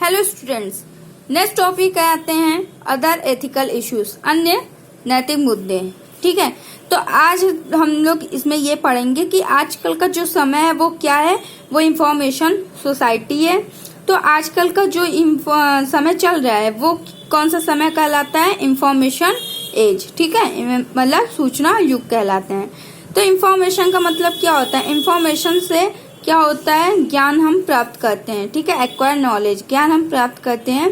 Hello students, next topic आते हैं other ethical issues, अन्य नैतिक मुद्दे। ठीक है, तो आज हम लोग इसमें ये पढ़ेंगे कि आजकल का जो समय है वो क्या है। वो इंफॉर्मेशन सोसाइटी है। तो आजकल का जो समय चल रहा है वो कौन सा समय कहलाता है? Information age. ठीक है, मतलब सूचना युग कहलाते हैं। तो इंफॉर्मेशन का मतलब क्या होता है? इंफॉर्मेशन से क्या होता है? ज्ञान हम प्राप्त करते हैं। ठीक है, एक्वायर नॉलेज, ज्ञान हम प्राप्त करते हैं।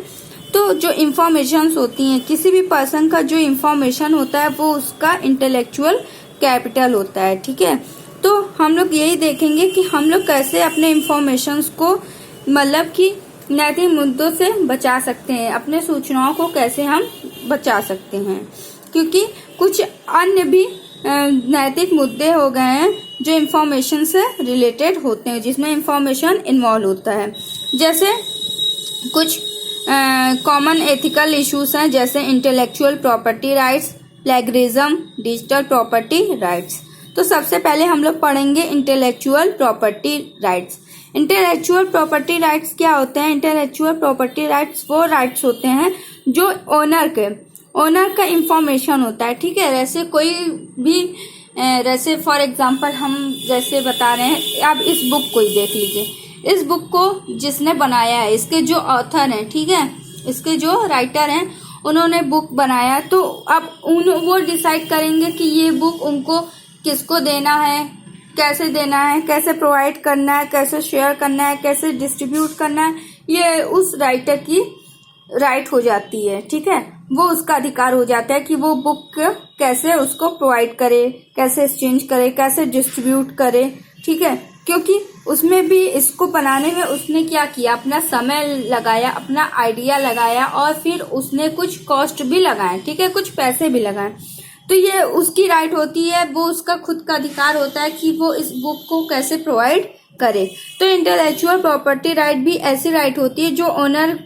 तो जो इंफॉर्मेशन होती हैं, किसी भी पर्सन का जो इंफॉर्मेशन होता है वो उसका इंटेलेक्चुअल कैपिटल होता है। ठीक है, तो हम लोग यही देखेंगे कि हम लोग कैसे अपने इंफॉर्मेशन को मतलब कि नैतिक मुद्दों से बचा सकते हैं, अपने सूचनाओं को कैसे हम बचा सकते हैं, क्योंकि कुछ अन्य भी नैतिक मुद्दे हो गए हैं जो इंफॉर्मेशन से रिलेटेड होते हैं, जिसमें इंफॉर्मेशन इन्वॉल्व होता है। जैसे कुछ कॉमन एथिकल इश्यूज हैं, जैसे intellectual property rights, plagiarism, digital property rights. तो सबसे पहले हम लोग पढ़ेंगे intellectual property rights. Intellectual property rights क्या होते हैं? इंटेलेक्चुअल प्रॉपर्टी राइट्स वो राइट्स होते हैं जो ओनर का इंफॉर्मेशन होता है। ठीक है, जैसे कोई भी जैसे फॉर एग्जांपल हम जैसे बता रहे हैं, आप इस बुक को ही देख लीजिए। इस बुक को जिसने बनाया है, इसके जो ऑथर हैं, ठीक है, इसके जो राइटर हैं, उन्होंने बुक बनाया, तो अब वो डिसाइड करेंगे कि ये बुक उनको किसको देना है, कैसे प्रोवाइड करना है, कैसे शेयर करना है, कैसे डिस्ट्रीब्यूट करना है। ये उस राइटर की राइट हो जाती है। ठीक है, वो उसका अधिकार हो जाता है कि वो बुक कैसे उसको प्रोवाइड करे, कैसे एक्सचेंज करे, कैसे डिस्ट्रीब्यूट करे। ठीक है, क्योंकि उसमें भी इसको बनाने में उसने क्या किया, अपना समय लगाया, अपना आइडिया लगाया, और फिर उसने कुछ कॉस्ट भी लगाए। ठीक है, कुछ पैसे भी लगाए। तो ये उसकी राइट होती है, वो उसका खुद का अधिकार होता है कि वो इस बुक को कैसे प्रोवाइड करे। तो इंटेलेक्चुअल प्रॉपर्टी राइट भी ऐसी राइट होती है जो ओनर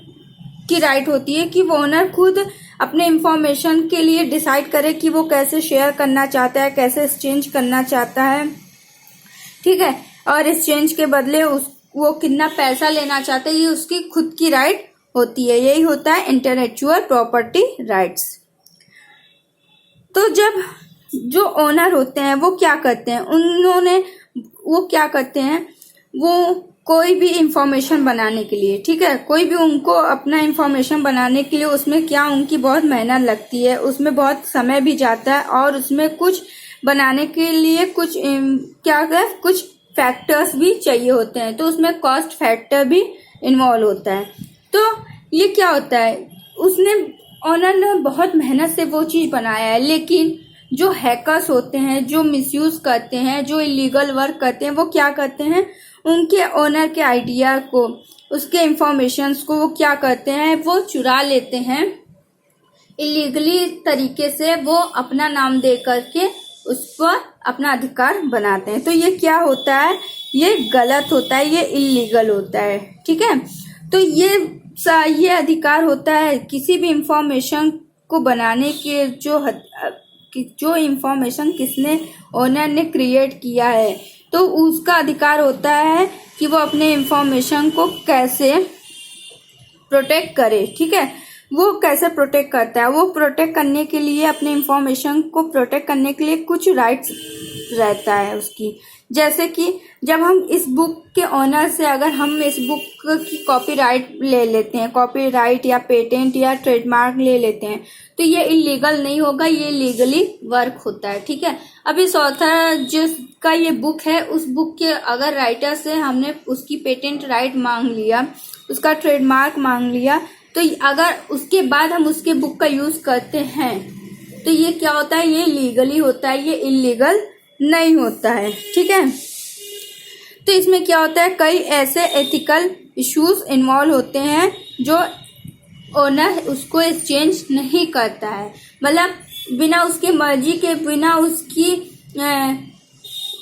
की राइट होती है कि वो ओनर खुद अपने इंफॉर्मेशन के लिए डिसाइड करे कि वो कैसे शेयर करना चाहता है, कैसे एक्सचेंज करना चाहता है। ठीक है, और एक्सचेंज के बदले वो कितना पैसा लेना चाहता है, ये उसकी खुद की राइट होती है। यही होता है इंटेलेक्चुअल प्रॉपर्टी राइट्स। तो जब जो ओनर होते हैं वो क्या करते हैं, वो कोई भी इंफॉर्मेशन बनाने के लिए, ठीक है, कोई भी उनको अपना इंफॉर्मेशन बनाने के लिए उसमें क्या उनकी बहुत मेहनत लगती है, उसमें बहुत समय भी जाता है, और उसमें कुछ बनाने के लिए कुछ फैक्टर्स भी चाहिए होते हैं। तो उसमें कॉस्ट फैक्टर भी इन्वॉल्व होता है। तो ये क्या होता है, ओनर ने बहुत मेहनत से वो चीज बनाया है, लेकिन जो हैकर्स होते हैं, जो मिसयूज करते हैं, जो इलीगल वर्क करते हैं, वो क्या करते हैं, उनके ओनर के आइडिया को, उसके इंफॉर्मेशंस को वो क्या करते हैं, वो चुरा लेते हैं इलीगली तरीके से। वो अपना नाम दे करके उस पर अपना अधिकार बनाते हैं। तो ये क्या होता है, ये गलत होता है, ये इलीगल होता है। ठीक है, तो ये अधिकार होता है किसी भी इंफॉर्मेशन को बनाने के, जो इंफॉर्मेशन किसने ओनर ने क्रिएट किया है, तो उसका अधिकार होता है कि वो अपने इंफॉर्मेशन को कैसे प्रोटेक्ट करे। ठीक है, वो कैसे प्रोटेक्ट करता है, वो प्रोटेक्ट करने के लिए, अपने इंफॉर्मेशन को प्रोटेक्ट करने के लिए कुछ राइट्स रहता है उसकी। जैसे कि जब हम इस बुक के ओनर से अगर हम इस बुक की कॉपीराइट ले लेते हैं, कॉपीराइट या पेटेंट या ट्रेडमार्क ले लेते हैं, तो ये इलीगल नहीं होगा, ये लीगली वर्क होता है। ठीक है, अब इस ऑथर जिसका ये बुक है, उस बुक के अगर राइटर से हमने उसकी पेटेंट राइट मांग लिया, उसका ट्रेडमार्क मांग लिया, तो अगर उसके बाद हम उसके बुक का यूज करते हैं, तो ये क्या होता है, ये लीगली होता है, ये इलीगल नहीं होता है। ठीक है, तो इसमें क्या होता है, कई ऐसे एथिकल इश्यूज इन्वॉल्व होते हैं जो ओनर उसको एक्सचेंज नहीं करता है, मतलब बिना उसके मर्जी के, बिना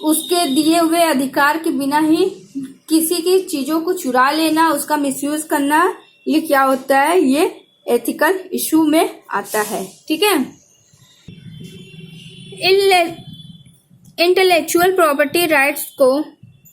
उसके दिए हुए अधिकार के बिना ही किसी की चीजों को चुरा लेना, उसका मिसयूज करना, ये क्या होता है, ये एथिकल इशू में आता है। ठीक है, इंटेलेक्चुअल प्रॉपर्टी राइट्स को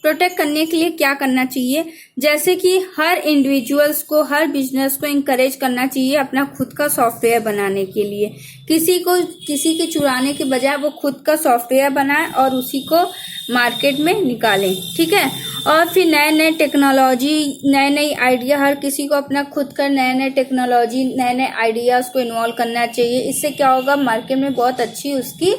प्रोटेक्ट करने के लिए क्या करना चाहिए, जैसे कि हर इंडिविजुअल्स को, हर बिजनेस को इंकरेज करना चाहिए अपना खुद का सॉफ्टवेयर बनाने के लिए। किसी के चुराने के बजाय वो खुद का सॉफ्टवेयर बनाए और उसी को मार्केट में निकालें, ठीक है। और फिर नए नए टेक्नोलॉजी, नए नए आइडिया, हर किसी को अपना खुद का नए नए टेक्नोलॉजी, नए नए आइडियाज़ को इन्वॉल्व करना चाहिए। इससे क्या होगा, मार्केट में बहुत अच्छी उसकी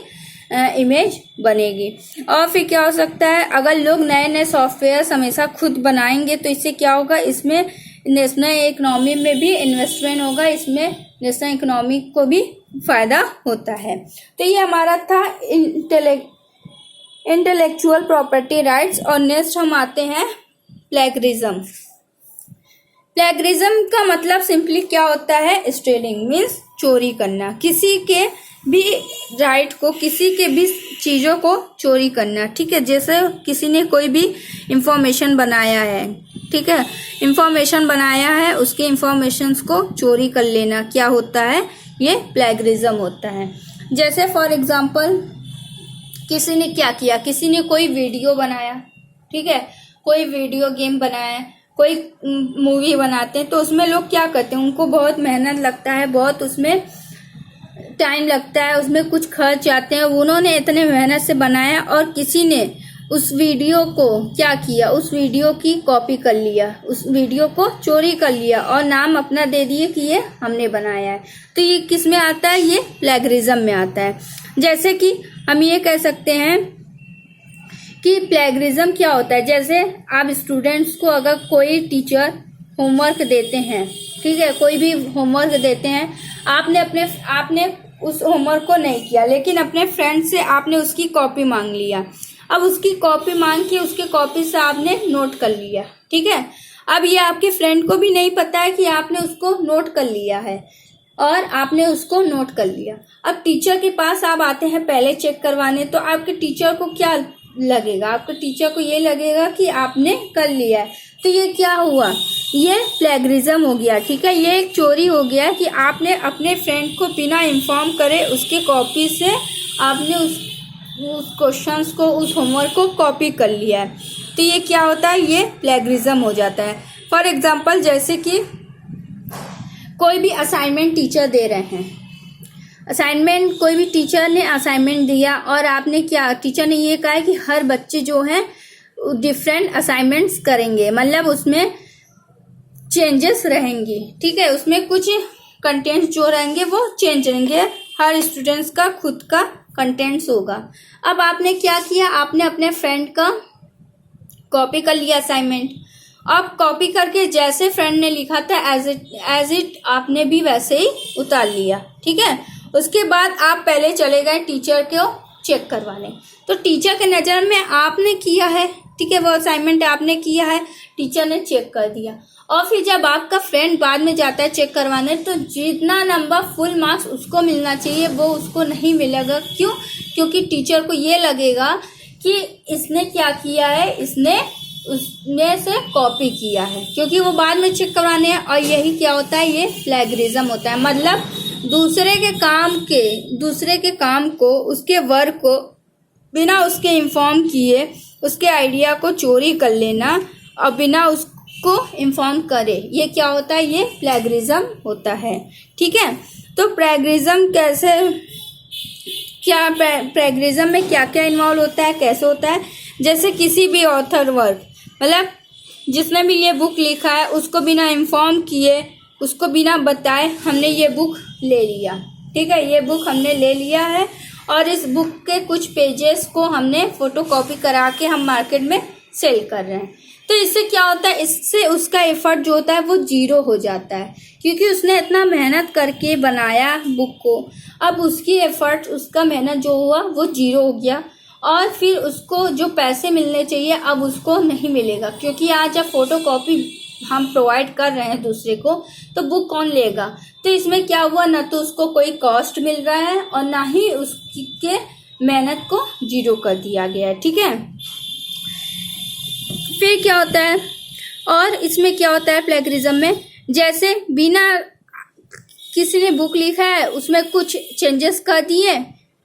इमेज बनेगी। और फिर क्या हो सकता है, अगर लोग नए नए सॉफ्टवेयर हमेशा खुद बनाएंगे तो इससे क्या होगा, इसमें नेशनल इकोनॉमी में भी इन्वेस्टमेंट होगा, इसमें नेशनल इकोनॉमी को भी फायदा होता है। तो ये हमारा था इंटेलेक्चुअल प्रॉपर्टी राइट्स। और नेक्स्ट हम आते हैं प्लेगरिज्म। प्लेगरिज्म का मतलब सिंपली क्या होता है, स्टीलिंग मीन्स चोरी करना, किसी के भी राइट को, किसी के भी चीज़ों को चोरी करना, ठीक है। जैसे किसी ने कोई भी इंफॉर्मेशन बनाया है, ठीक है, इंफॉर्मेशन बनाया है, उसके इंफॉर्मेशंस को चोरी कर लेना क्या होता है, ये प्लेगरिज्म होता है। जैसे फॉर एग्जांपल किसी ने क्या किया, किसी ने कोई वीडियो बनाया, ठीक है, कोई वीडियो गेम बनाया, कोई मूवी बनाते हैं, तो उसमें लोग क्या करते हैं, उनको बहुत मेहनत लगता है, बहुत उसमें टाइम लगता है, उसमें कुछ खर्च आते हैं, उन्होंने इतने मेहनत से बनाया और किसी ने उस वीडियो को क्या किया, उस वीडियो की कॉपी कर लिया, उस वीडियो को चोरी कर लिया और नाम अपना दे दिए कि ये हमने बनाया है। तो ये किस में आता है, ये प्लेगरिज्म में आता है। जैसे कि हम ये कह सकते हैं कि प्लेगरिज्म क्या होता है, जैसे आप स्टूडेंट्स को अगर कोई टीचर होमवर्क देते हैं, ठीक है, कोई भी होमवर्क देते हैं, आपने उस होमवर्क को नहीं किया, लेकिन अपने फ्रेंड से आपने उसकी कॉपी मांग लिया। अब उसकी कॉपी मांग के उसके कॉपी से आपने नोट कर लिया, ठीक है। अब ये आपके फ्रेंड को भी नहीं पता है कि आपने उसको नोट कर लिया है और आपने उसको नोट कर लिया। अब टीचर के पास आप आते हैं पहले चेक करवाने, तो आपके टीचर को क्या लगेगा, आपके टीचर को ये लगेगा कि आपने कर लिया है। तो ये क्या हुआ, ये प्लेगरिज्म हो गया, ठीक है। ये एक चोरी हो गया कि आपने अपने फ्रेंड को बिना इन्फॉर्म करे उसके कॉपी से आपने उस क्वेश्चंस को, उस होमवर्क को कॉपी कर लिया है। तो ये क्या होता है, ये प्लेगरिज्म हो जाता है। फॉर एग्जांपल जैसे कि कोई भी असाइनमेंट टीचर दे रहे हैं, असाइनमेंट कोई भी टीचर ने असाइनमेंट दिया और आपने क्या, टीचर ने ये कहा है कि हर बच्चे जो हैं डिफरेंट असाइनमेंट्स करेंगे, मतलब उसमें चेंजेस रहेंगे, ठीक है, उसमें कुछ कंटेंट्स जो रहेंगे वो चेंज रहेंगे, हर स्टूडेंट्स का खुद का कंटेंट्स होगा। अब आपने क्या किया, आपने अपने फ्रेंड का कॉपी कर लिया असाइनमेंट। अब कॉपी करके जैसे फ्रेंड ने लिखा था एज इट आपने भी वैसे ही उतार लिया, ठीक है। उसके बाद आप पहले चले गए टीचर को चेक करवाने, तो टीचर के नज़र में आपने किया है, ठीक है, वो असाइनमेंट आपने किया है, टीचर ने चेक कर दिया। और फिर जब आपका फ्रेंड बाद में जाता है चेक करवाने, तो जितना नंबर फुल मार्क्स उसको मिलना चाहिए वो उसको नहीं मिलेगा। क्यों? क्योंकि टीचर को ये लगेगा कि इसने क्या किया है, इसने उसने से कॉपी किया है, क्योंकि वो बाद में चेक करवाने हैं। और यही क्या होता है, ये प्लेगरिज्म होता है, मतलब दूसरे के काम को, उसके वर्क को बिना उसके इन्फॉर्म किए उसके आइडिया को चोरी कर लेना और बिना उसको इन्फॉर्म करे, ये क्या होता है, ये प्लेगरिज्म होता है, ठीक है। तो प्लेगरिज्म कैसे, क्या प्लेगरिज्म में क्या क्या इन्वॉल्व होता है, कैसे होता है, जैसे किसी भी ऑथर वर्क, मतलब जिसने भी ये बुक लिखा है उसको बिना इन्फॉर्म किए, उसको बिना बताए हमने ये बुक ले लिया, ठीक है, ये बुक हमने ले लिया है और इस बुक के कुछ पेजेस को हमने फोटोकॉपी करा के हम मार्केट में सेल कर रहे हैं। तो इससे क्या होता है, इससे उसका एफर्ट जो होता है वो जीरो हो जाता है, क्योंकि उसने इतना मेहनत करके बनाया बुक को, अब उसकी एफर्ट, उसका मेहनत जो हुआ वो जीरो हो गया और फिर उसको जो पैसे मिलने चाहिए अब उसको नहीं मिलेगा, क्योंकि आज जब फोटोकॉपी हम प्रोवाइड कर रहे हैं दूसरे को तो बुक कौन लेगा। तो इसमें क्या हुआ, ना तो उसको कोई कॉस्ट मिल रहा है और ना ही उसके मेहनत को जीरो कर दिया गया है, ठीक है। फिर क्या होता है, और इसमें क्या होता है प्लेगरिज्म में, जैसे बिना किसी ने बुक लिखा है उसमें कुछ चेंजेस कर दिए,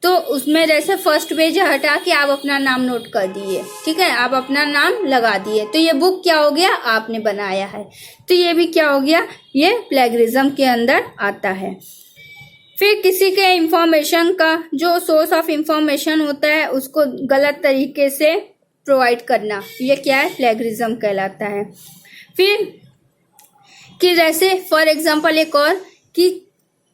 तो उसमें जैसे फर्स्ट पेज हटा के आप अपना नाम नोट कर दिए, ठीक है, आप अपना नाम लगा दिए, तो ये बुक क्या हो गया, आपने बनाया है, तो ये भी क्या हो गया, ये प्लेगरिज्म के अंदर आता है। फिर किसी के इंफॉर्मेशन का जो सोर्स ऑफ इंफॉर्मेशन होता है उसको गलत तरीके से प्रोवाइड करना, ये क्या है, प्लेगरिज्म कहलाता है। फिर कि जैसे फॉर एग्जांपल एक और, कि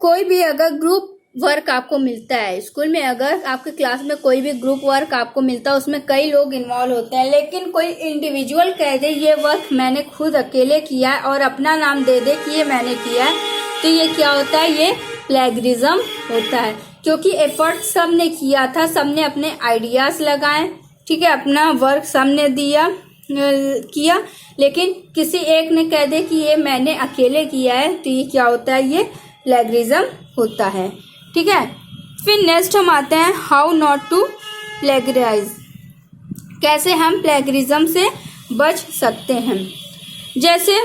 कोई भी अगर ग्रुप वर्क आपको मिलता है स्कूल में, अगर आपके क्लास में कोई भी ग्रुप वर्क आपको मिलता है, उसमें कई लोग इन्वॉल्व होते हैं, लेकिन कोई इंडिविजुअल कह दे ये वर्क मैंने खुद अकेले किया है और अपना नाम दे दे कि ये मैंने किया है, तो ये क्या होता है, ये प्लेगरिज्म होता है, क्योंकि एफर्ट सबने किया था, सबने अपने आइडियाज लगाए, ठीक है, अपना वर्क सबने किया, लेकिन किसी एक ने कह दे कि ये मैंने अकेले किया है, तो ये क्या होता है, ये प्लेगरिज्म होता है, ठीक है। फिर नेक्स्ट हम आते हैं हाउ नॉट टू प्लेगराइज, कैसे हम प्लेगरिज्म से बच सकते हैं। जैसे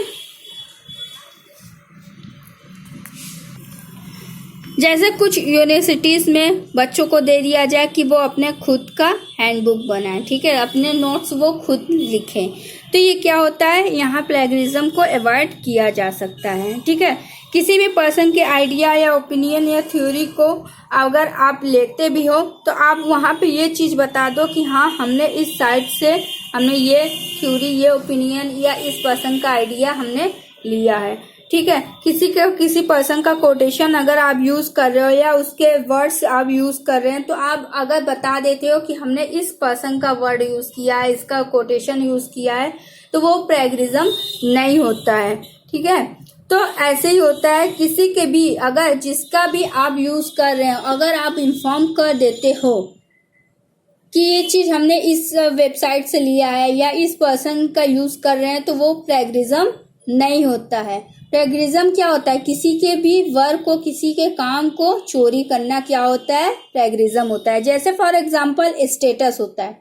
कुछ यूनिवर्सिटीज़ में बच्चों को दे दिया जाए कि वो अपने खुद का हैंडबुक बनाएं, ठीक है, अपने नोट्स वो खुद लिखें, तो ये क्या होता है, यहाँ प्लेगरिज्म को अवॉइड किया जा सकता है, ठीक है। किसी भी पर्सन के आइडिया या ओपिनियन या थ्योरी को अगर आप लेते भी हो तो आप वहाँ पे ये चीज़ बता दो कि हाँ हमने इस साइड से हमने ये थ्योरी, ये ओपिनियन या इस पर्सन का आइडिया हमने लिया है, ठीक है। किसी पर्सन का कोटेशन अगर आप यूज कर रहे हो या उसके वर्ड्स आप यूज कर रहे हैं, तो आप अगर बता देते हो कि हमने इस पर्सन का वर्ड यूज किया है, इसका कोटेशन यूज किया है, तो वो प्लेगरिज्म नहीं होता है, ठीक है। तो ऐसे ही होता है, किसी के भी अगर जिसका भी आप यूज कर रहे हो, अगर आप इन्फॉर्म कर देते हो कि ये चीज हमने इस वेबसाइट से लिया है या इस पर्सन का यूज कर रहे हैं, तो वो प्लेगरिज्म नहीं होता है। प्लेगरिज्म क्या होता है, किसी के भी वर्क को, किसी के काम को चोरी करना क्या होता है, प्लेगरिज्म होता है। जैसे फॉर एग्जांपल स्टेटस होता है,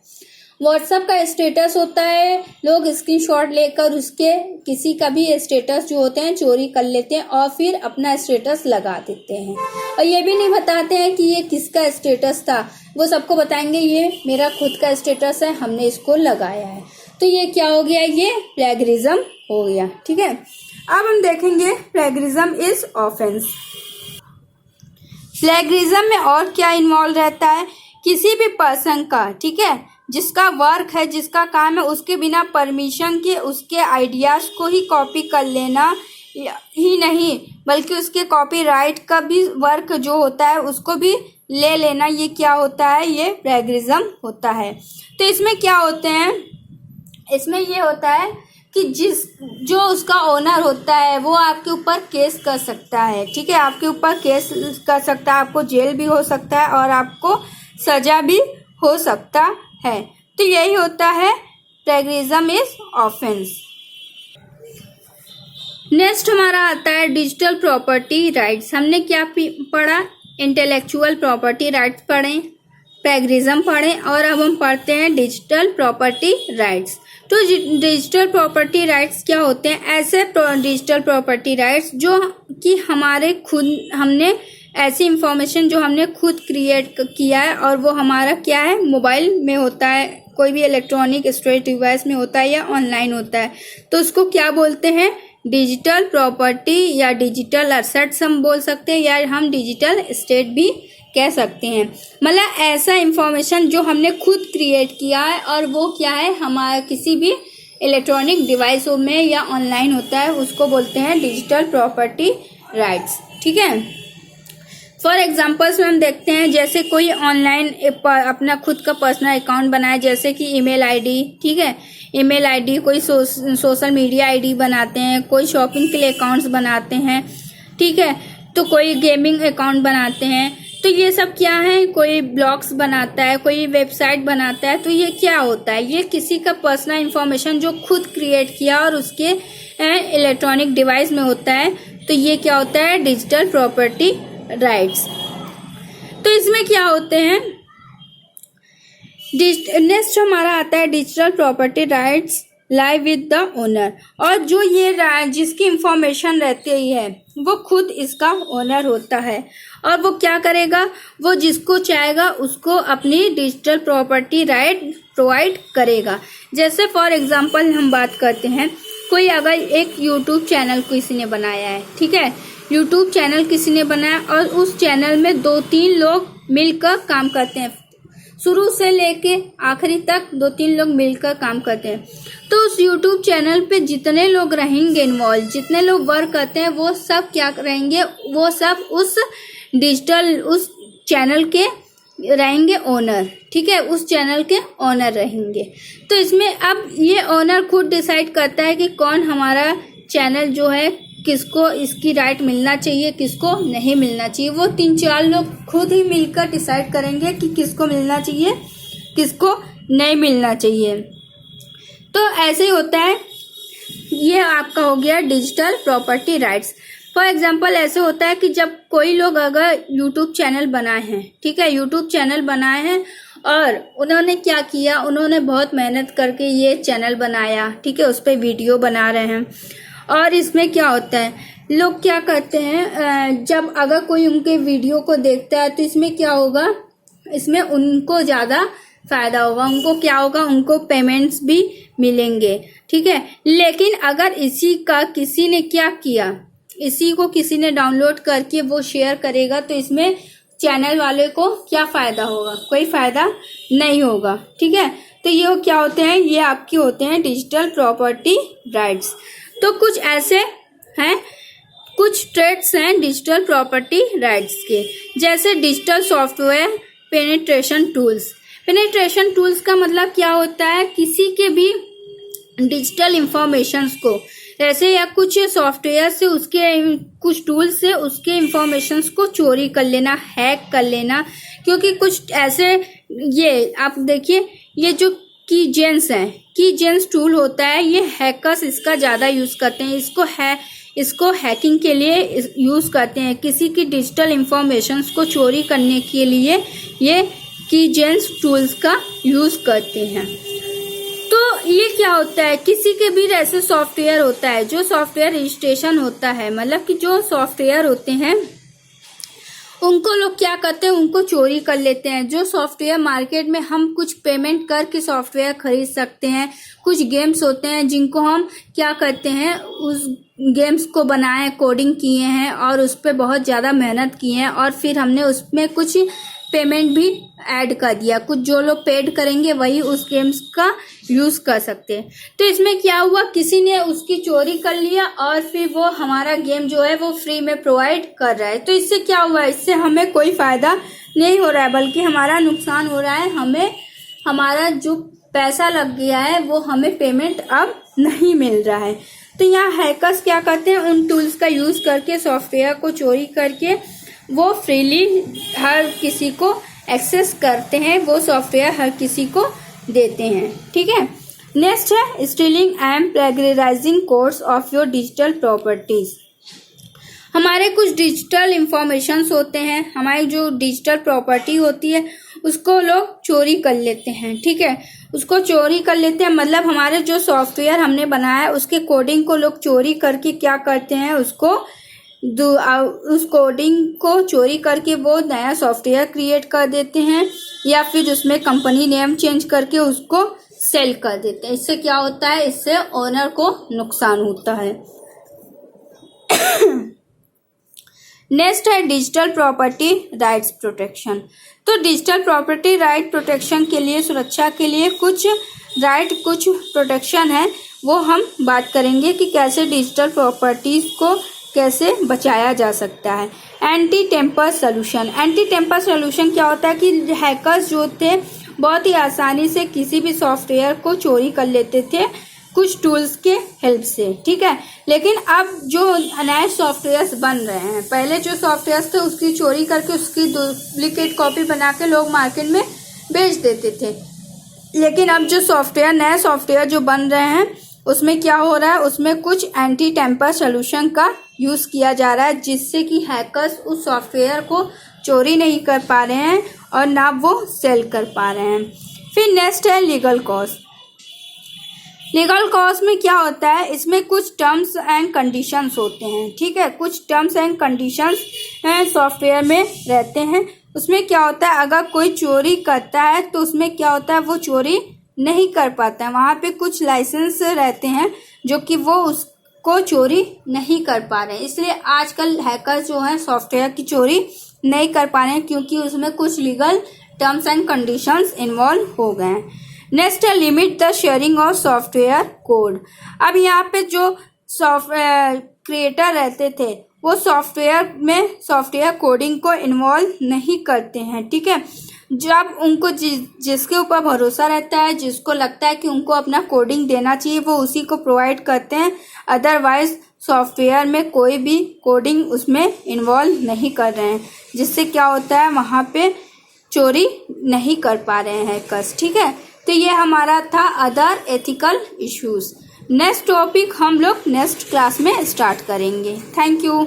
व्हाट्सएप का स्टेटस होता है, लोग स्क्रीनशॉट लेकर उसके किसी का भी स्टेटस जो होते हैं चोरी कर लेते हैं और फिर अपना स्टेटस लगा देते हैं, और ये भी नहीं बताते हैं कि ये किसका स्टेटस था, वो सबको बताएंगे ये मेरा खुद का स्टेटस है, हमने इसको लगाया है, तो ये क्या हो गया, ये प्लेगरिज्म हो गया, ठीक है। अब हम देखेंगे प्लेगरिज्म इज ऑफेंस। प्लेगरिज्म में और क्या इन्वॉल्व रहता है, किसी भी पर्सन का, ठीक है, जिसका वर्क है, जिसका काम है, उसके बिना परमिशन के उसके आइडियाज को ही कॉपी कर लेना ही नहीं, बल्कि उसके कॉपीराइट का भी वर्क जो होता है उसको भी ले लेना, ये क्या होता है, ये प्लेगरिज्म होता है। तो इसमें क्या होते हैं, इसमें ये होता है कि जो उसका ओनर होता है वो आपके ऊपर केस कर सकता है, ठीक है, आपके ऊपर केस कर सकता है, आपको जेल भी हो सकता है और आपको सजा भी हो सकता है। तो यही होता है प्लेगरिज्म इज ऑफेंस। नेक्स्ट हमारा आता है डिजिटल प्रॉपर्टी राइट्स। हमने क्या पढ़ा, इंटेलेक्चुअल प्रॉपर्टी राइट्स पढ़े, प्लेगरिज्म पढ़े, और अब हम पढ़ते हैं डिजिटल प्रॉपर्टी राइट्स। तो डिजिटल प्रॉपर्टी राइट्स क्या होते हैं, ऐसे डिजिटल प्रॉपर्टी राइट्स जो कि हमारे खुद, हमने ऐसी इंफॉर्मेशन जो हमने खुद क्रिएट किया है और वो हमारा क्या है, मोबाइल में होता है, कोई भी इलेक्ट्रॉनिक स्टोरेज डिवाइस में होता है या ऑनलाइन होता है, तो उसको क्या बोलते हैं, डिजिटल प्रॉपर्टी या डिजिटल एसेट्स हम बोल सकते हैं, या हम डिजिटल एस्टेट भी कह सकते हैं। मतलब ऐसा इंफॉर्मेशन जो हमने खुद क्रिएट किया है और वो क्या है, हमारा किसी भी इलेक्ट्रॉनिक डिवाइसों में या ऑनलाइन होता है, उसको बोलते हैं डिजिटल प्रॉपर्टी राइट्स, ठीक है। फॉर एग्जाम्पल्स में हम देखते हैं, जैसे कोई ऑनलाइन अपना खुद का पर्सनल अकाउंट बनाए, जैसे कि ईमेल आईडी, ठीक है, ईमेल आईडी, कोई सोशल मीडिया आईडी बनाते हैं, कोई शॉपिंग के लिए अकाउंट्स बनाते हैं, ठीक है, तो कोई गेमिंग अकाउंट बनाते हैं, तो ये सब क्या है, कोई ब्लॉग्स बनाता है, कोई वेबसाइट बनाता है, तो ये क्या होता है, ये किसी का पर्सनल इंफॉर्मेशन जो खुद क्रिएट किया और उसके इलेक्ट्रॉनिक डिवाइस में होता है, तो ये क्या होता है, डिजिटल प्रॉपर्टी राइट्स। तो इसमें क्या होते हैं, नेक्स्ट हमारा आता है digital property rights lie with the owner। और जो ये जिसकी इंफॉर्मेशन रहती है वो खुद इसका ओनर होता है, और वो क्या करेगा, वो जिसको चाहेगा उसको अपनी डिजिटल प्रॉपर्टी राइट प्रोवाइड करेगा। जैसे फॉर एग्जांपल हम बात करते हैं, कोई अगर एक यूट्यूब चैनल किसी ने बनाया है, ठीक है, यूट्यूब चैनल किसी ने बनाया और उस चैनल में 2-3 लोग मिलकर काम करते हैं, शुरू से लेके आखिरी तक 2-3 लोग मिलकर काम करते हैं, तो उस यूट्यूब चैनल पे जितने लोग रहेंगे इन्वॉल्व, जितने लोग वर्क करते हैं, वो सब क्या रहेंगे, वो सब उस चैनल के रहेंगे ओनर, ठीक है, उस चैनल के ओनर रहेंगे। तो इसमें अब ये ओनर खुद डिसाइड करता है कि कौन हमारा चैनल जो है किसको इसकी राइट मिलना चाहिए, किसको नहीं मिलना चाहिए। वो 3-4 लोग खुद ही मिलकर डिसाइड करेंगे कि किसको मिलना चाहिए, किसको नहीं मिलना चाहिए। तो ऐसे ही होता है, ये आपका हो गया digital property rights. For example ऐसे होता है कि जब कोई लोग अगर यूट्यूब चैनल बनाए हैं, ठीक है, यूट्यूब चैनल बनाए हैं और उन्होंने क्या किया, उन्होंने बहुत मेहनत करके ये चैनल बनाया, ठीक है, उस पर वीडियो बना रहे हैं। और इसमें क्या होता है, लोग क्या करते हैं, जब अगर कोई उनके वीडियो को देखता है तो इसमें क्या होगा, इसमें उनको ज़्यादा फायदा होगा, उनको क्या होगा, उनको पेमेंट्स भी मिलेंगे, ठीक है। लेकिन अगर इसी का किसी ने क्या किया, इसी को किसी ने डाउनलोड करके वो शेयर करेगा, तो इसमें चैनल वाले को क्या फ़ायदा होगा, कोई फ़ायदा नहीं होगा, ठीक है। तो ये क्या होते हैं, ये आपके होते हैं डिजिटल प्रॉपर्टी राइट्स। तो कुछ ऐसे हैं, कुछ ट्रेड्स हैं डिजिटल प्रॉपर्टी राइट्स के, जैसे digital software penetration tools. Penetration tools का मतलब क्या होता है, किसी के भी डिजिटल इंफॉर्मेशंस को, जैसे या कुछ सॉफ्टवेयर से, उसके कुछ टूल से उसके इंफॉर्मेशंस को चोरी कर लेना, हैक कर लेना। क्योंकि कुछ ऐसे, ये आप देखिए, ये जो कीजेंस है, कीजेंस टूल होता है, ये हैकर्स इसका ज़्यादा यूज़ करते हैं, इसको हैकिंग के लिए यूज़ करते हैं, किसी की डिजिटल इंफॉर्मेशंस को चोरी करने के लिए ये कीजेंस टूल्स का यूज़ करते हैं। तो ये क्या होता है, किसी के भी ऐसे सॉफ्टवेयर होता है, जो सॉफ्टवेयर रजिस्ट्रेशन होता है, मतलब कि जो सॉफ्टवेयर होते हैं उनको लोग क्या करते हैं, उनको चोरी कर लेते हैं। जो सॉफ्टवेयर मार्केट में हम कुछ पेमेंट करके सॉफ्टवेयर खरीद सकते हैं, कुछ गेम्स होते हैं जिनको हम क्या करते हैं, उस गेम्स को बनाए, कोडिंग किए हैं और उस पर बहुत ज़्यादा मेहनत की है, और फिर हमने उसमें कुछ पेमेंट भी ऐड कर दिया, कुछ जो लोग पेड करेंगे वही उस गेम्स का यूज़ कर सकते हैं। तो इसमें क्या हुआ, किसी ने उसकी चोरी कर लिया और फिर वो हमारा गेम जो है वो फ्री में प्रोवाइड कर रहा है। तो इससे क्या हुआ, इससे हमें कोई फ़ायदा नहीं हो रहा है, बल्कि हमारा नुकसान हो रहा है। हमें हमारा जो पैसा लग गया है वो हमें पेमेंट अब नहीं मिल रहा है। तो यहाँ हैकर्स क्या करते हैं, उन टूल्स का यूज़ करके सॉफ्टवेयर को चोरी करके वो फ्रीली हर किसी को एक्सेस करते हैं, वो सॉफ्टवेयर हर किसी को देते हैं, ठीक है। नेक्स्ट है stealing and plagiarising codes of your digital properties. हमारे कुछ डिजिटल इंफॉर्मेशंस होते हैं, हमारी जो डिजिटल प्रॉपर्टी होती है उसको लोग चोरी कर लेते हैं, ठीक है, उसको चोरी कर लेते हैं। मतलब हमारे जो सॉफ्टवेयर हमने बनाया है उसके कोडिंग को लोग चोरी करके क्या करते हैं, उस कोडिंग को चोरी करके वो नया सॉफ्टवेयर क्रिएट कर देते हैं, या फिर उसमें कंपनी नेम चेंज करके उसको सेल कर देते हैं। इससे क्या होता है, इससे ओनर को नुकसान होता है। नेक्स्ट है डिजिटल प्रॉपर्टी राइट्स प्रोटेक्शन। तो डिजिटल प्रॉपर्टी राइट प्रोटेक्शन के लिए, सुरक्षा के लिए कुछ प्रोटेक्शन है, वो हम बात करेंगे कि कैसे डिजिटल प्रॉपर्टीज को कैसे बचाया जा सकता है। Anti tamper solution. Anti tamper solution क्या होता है कि हैकर्स जो थे बहुत ही आसानी से किसी भी सॉफ्टवेयर को चोरी कर लेते थे कुछ टूल्स के हेल्प से, ठीक है। लेकिन अब जो नए सॉफ्टवेयर्स बन रहे हैं, पहले जो सॉफ्टवेयर्स थे उसकी चोरी करके उसकी डुप्लीकेट कॉपी बना के लोग मार्केट में बेच देते थे। लेकिन अब जो नए सॉफ्टवेयर जो बन रहे हैं उसमें क्या हो रहा है, उसमें कुछ एंटी टेम्पर सोल्यूशन का यूज़ किया जा रहा है, जिससे कि हैकर्स उस सॉफ्टवेयर को चोरी नहीं कर पा रहे हैं और ना वो सेल कर पा रहे हैं। फिर नेक्स्ट है लीगल कॉस्ट। लीगल कॉज में क्या होता है, इसमें कुछ टर्म्स एंड कंडीशंस होते हैं, ठीक है, कुछ टर्म्स एंड कंडीशंस सॉफ्टवेयर में रहते हैं। उसमें क्या होता है, अगर कोई चोरी करता है तो उसमें क्या होता है, वो चोरी नहीं कर पाता है। वहाँ पे कुछ लाइसेंस रहते हैं जो कि वो उसको चोरी नहीं कर पा रहे हैं। इसलिए आजकल हैकर जो है सॉफ्टवेयर की चोरी नहीं कर पा रहे हैं, क्योंकि उसमें कुछ legal terms and conditions involve हो गए हैं। नेक्स्ट है limit the sharing of software code. अब यहाँ पे जो सॉफ्टवेयर क्रिएटर रहते थे वो सॉफ्टवेयर कोडिंग को इन्वॉल्व नहीं करते हैं, ठीक है। जब उनको जिसके ऊपर भरोसा रहता है, जिसको लगता है कि उनको अपना कोडिंग देना चाहिए, वो उसी को प्रोवाइड करते हैं। अदरवाइज सॉफ्टवेयर में कोई भी कोडिंग उसमें इन्वॉल्व नहीं कर रहे हैं, जिससे क्या होता है वहाँ पे चोरी नहीं कर पा रहे हैं हैकर्स, ठीक है। तो ये हमारा था other ethical issues. Next topic हम लोग नेक्स्ट क्लास में स्टार्ट करेंगे। Thank you.